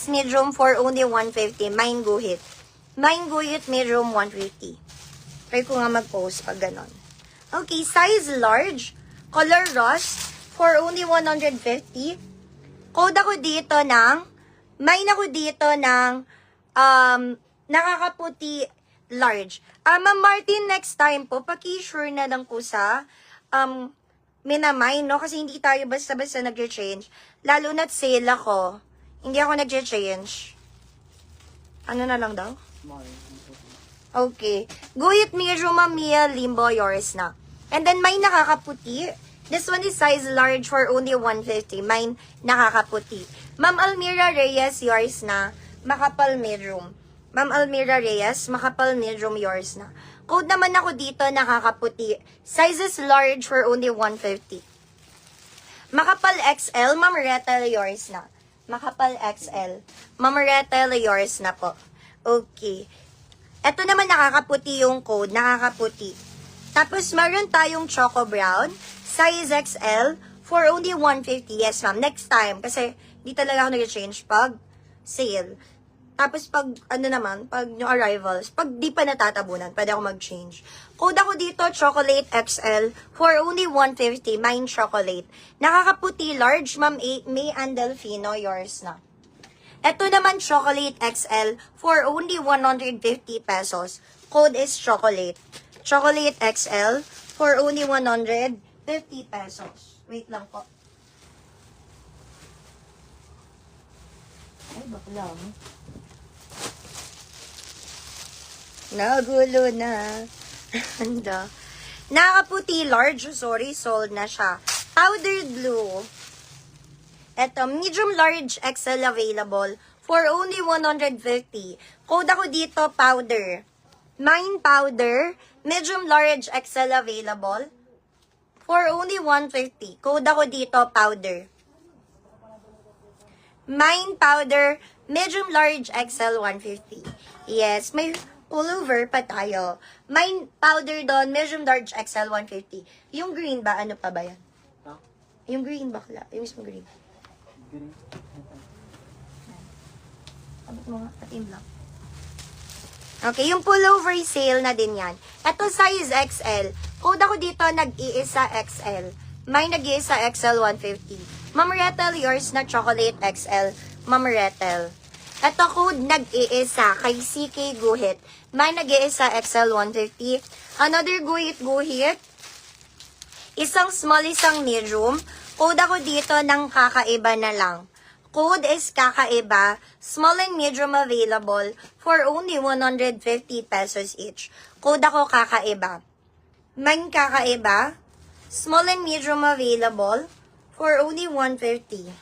size medium for only 150. Mine guhit. Mine guhit medium 150. Try ko nga mag-post pag ganon. Okay, size large. Color rust for only 150. Code ako dito ng, mine ako dito ng, nakakaputi large. Ma'am Martin, next time po, paki-sure na lang po sa, minamine, no? Kasi hindi tayo basta-basta nag-change. Lalo na't sale ako. Hindi ako nag-change. Ano na lang daw? Okay. Guhit medium, Ma'am Mia, limbo, yours na. And then, may nakakaputi. This one is size large for only 150. Mine, nakakaputi. Ma'am Almira Reyes, yours na. Makapal medium. Ma'am Almira Reyes, makapal medium, yours na. Code naman ako dito, nakakaputi. Sizes large for only 150. Makapal XL, Ma'am Retel, yours na. Makapal XL. Ma'am Retel, yours na po. Okay. Ito naman nakakaputi yung code, nakakaputi. Tapos meron tayong Choco Brown, size XL, for only 150. Yes, ma'am. Next time, kasi di talaga ako nag-change pag sale. Tapos pag, ano naman, pag yung arrivals, pag di pa natatabunan, pwede ako mag-change. Code ako dito, Chocolate XL, for only 150. Mine chocolate. Nakakaputi, large, ma'am May and Delfino, yours na. Ito naman, Chocolate XL, for only 150 pesos. Code is chocolate. Chocolate XL, for only 150 pesos. Wait lang po. Ay, bakla mo. Nagulo na. Handa. Nakaputi large. Sorry, sold na siya. Powdered blue. Ito, medium large XL available for only 150. Code ako dito, powder. Mine powder, medium large XL available for only 150. Code ako dito, powder. Mine powder, medium large XL 150. Yes, may pullover pa tayo. Mine powder doon, medium large XL 150. Yung green ba? Ano pa ba yan? Huh? Yung green bakla. Yung mismo green. Green? Abot mo nga, patim lang. Okay, yung pullover sale na din yan. Ito size XL. Code ako dito, nag-iisa XL. May nag-iisa XL 150. Ma'am Retel, yours na chocolate XL. Ma'am Retel. Ito code, nag-iisa kay CK Guhit. May nag-iisa XL 150. Another guhit. Isang small, isang medium. Code ako dito ng kakaiba na lang. Code is kakaiba, small and medium available for only 150 pesos each. Code ako kakaiba. Mine kakaiba, small and medium available for only 150.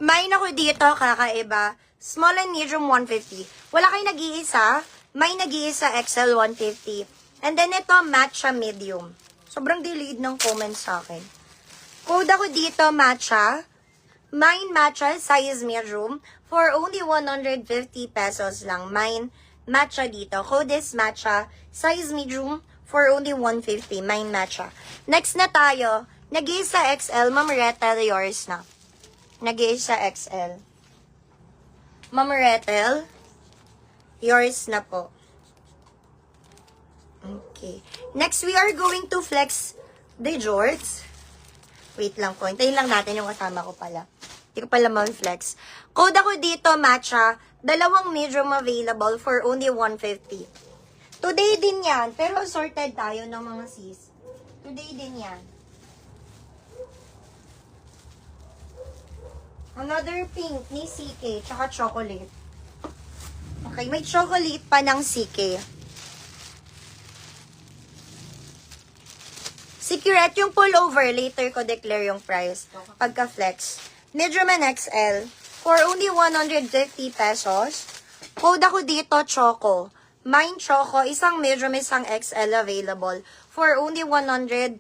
Mine ako dito kakaiba, small and medium 150. Wala kayo nag-iisa. May nag-iisa XL 150. And then ito, matcha medium. Sobrang delayed ng comments sa akin. Code ako dito, matcha. Mine matcha, size medium. For only 150 pesos lang. Mine matcha dito. Code is matcha, size medium. For only 150. Mine matcha. Next na tayo. Nag-iisa XL. Ma'am Retel, yours na. Nag-iisa XL. Ma'am Retel, yours na po. Okay. Next, we are going to flex the jorts. Wait lang po. Hintayin lang natin yung kasama ko pala. Hindi ko pala ma-flex. Code ako dito, matcha. Dalawang medium available for only 150. Today din yan. Pero sorted tayo ng mga sis. Today din yan. Another pink ni CK, tsaka chocolate. Okay, may chocolate pa ng CK. Secret, yung pullover, later ko declare yung price. Pagka-flex. Medium and XL, for only 150 pesos. Code ako dito, Choco. Mine Choco, isang medium, isang XL available. For only 150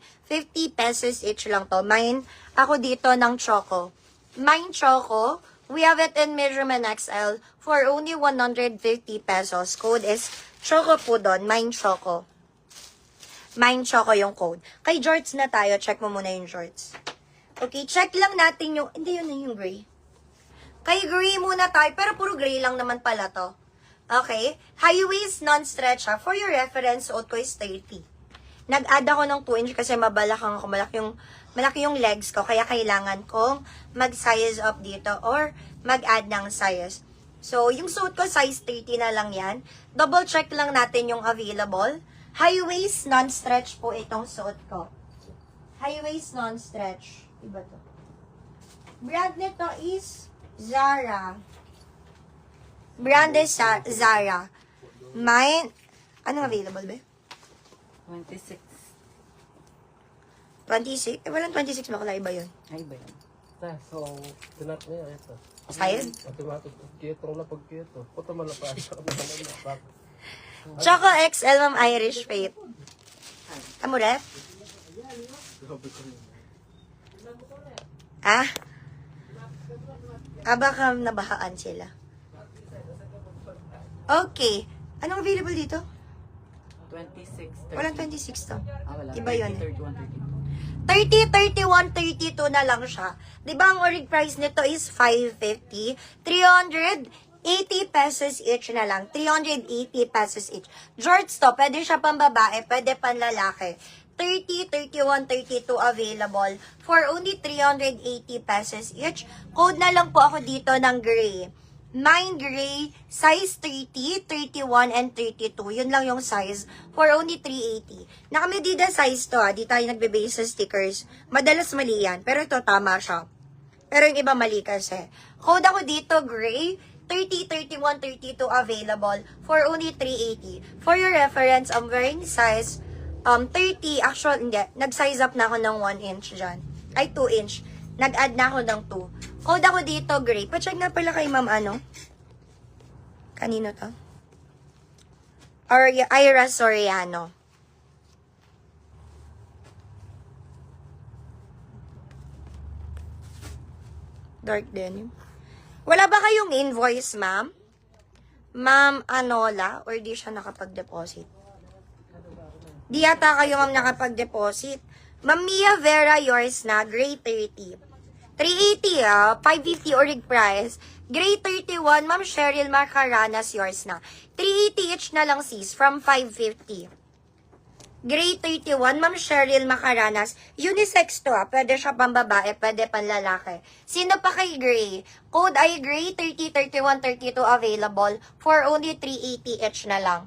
pesos each lang to. Mine, ako dito ng Choco. Mine Choco, we have it in medium and XL for only 150 pesos. Code is Choco po doon. Mine Choco. Mine Choco yung code. Kay jorts na tayo. Check mo muna yung jorts. Okay, check lang natin yung... Hindi, yun na yung gray. Kay gray muna tayo. Pero puro gray lang naman pala to. Okay? High waist, non-stretch ha. For your reference, suot ko is 30. Nag-add ako ng 2 inch kasi mabalakang ako. Malaki yung legs ko. Kaya kailangan kong mag-size up dito or mag-add ng size. So, yung suit ko, size 30 na lang yan. Double check lang natin yung available. High waist, non-stretch po itong suit ko. High waist, non-stretch. Iba to. Brand nito is Zara. Brand is Zara. Mine, anong available ba? 26. 26? Eh, walang 26 makulay ba yun? Ay ba yun? So, tinat niya ito. Sayad? Automatic pagkito na pagkito. Puto man na pa. Choco XL, Ma'am Irish Faith. Amo ref? Ah? Baka nabahaan sila. Okay. Anong available dito? 26, 30. Walang 26 to. Wala. Iba yun. 30, 31, 30, 32. 31, 32 na lang siya. Diba ang orig price nito is 550? 380 pesos each na lang. 380 pesos each. Jorts to, pwede siya pang babae, pwede pang lalaki. 30, 31, 32 available for only 380 pesos each. Code na lang po ako dito ng gray. Mine gray, size 30, 31, and 32. Yun lang yung size for only 380. Nakamedida size to ha. Di tayo nagbe-base sa stickers. Madalas mali yan. Pero ito tama siya. Pero yung iba mali kasi. Code ako dito gray, 30, 31, 32 available for only 380. For your reference, I'm wearing size 30. Actually, hindi. Nag-size up na ako ng 1 inch dyan. Ay, 2 inch. Nag-add na ako ng 2. Code ako dito, gray. Pa-check nga pala kay ma'am, ano? Kanino to? Ira Soriano. Dark denim. Wala ba kayong invoice, ma'am? Ma'am Anola? Or di siya nakapag-deposit? Di yata kayo, ma'am, nakapag-deposit. Ma'am Mia Vera, yours na. Gray 30. 380 550 orig price. Gray 31, Ma'am Cheryl Marcaranas, yours na. 380 each na lang sis, from 550. Gray 31, Ma'am Cheryl Marcaranas. Unisex to pwede siya pang babae, pwede pang lalaki. Sino pa kay gray? Code ay gray 30, 31, 32 available for only 380 each na lang.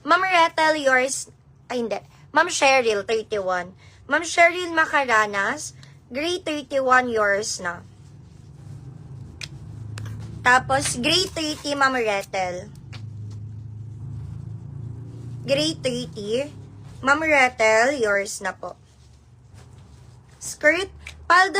Ma'am Rethel, yours, ay hindi. Ma'am Cheryl 31. Ma'am Cheryl Marcaranas, gray 31 yours na. Tapos, gray 30, Ma'am Rethel. Gray 30. Ma'am Rethel, yours na po. Skirt, paldo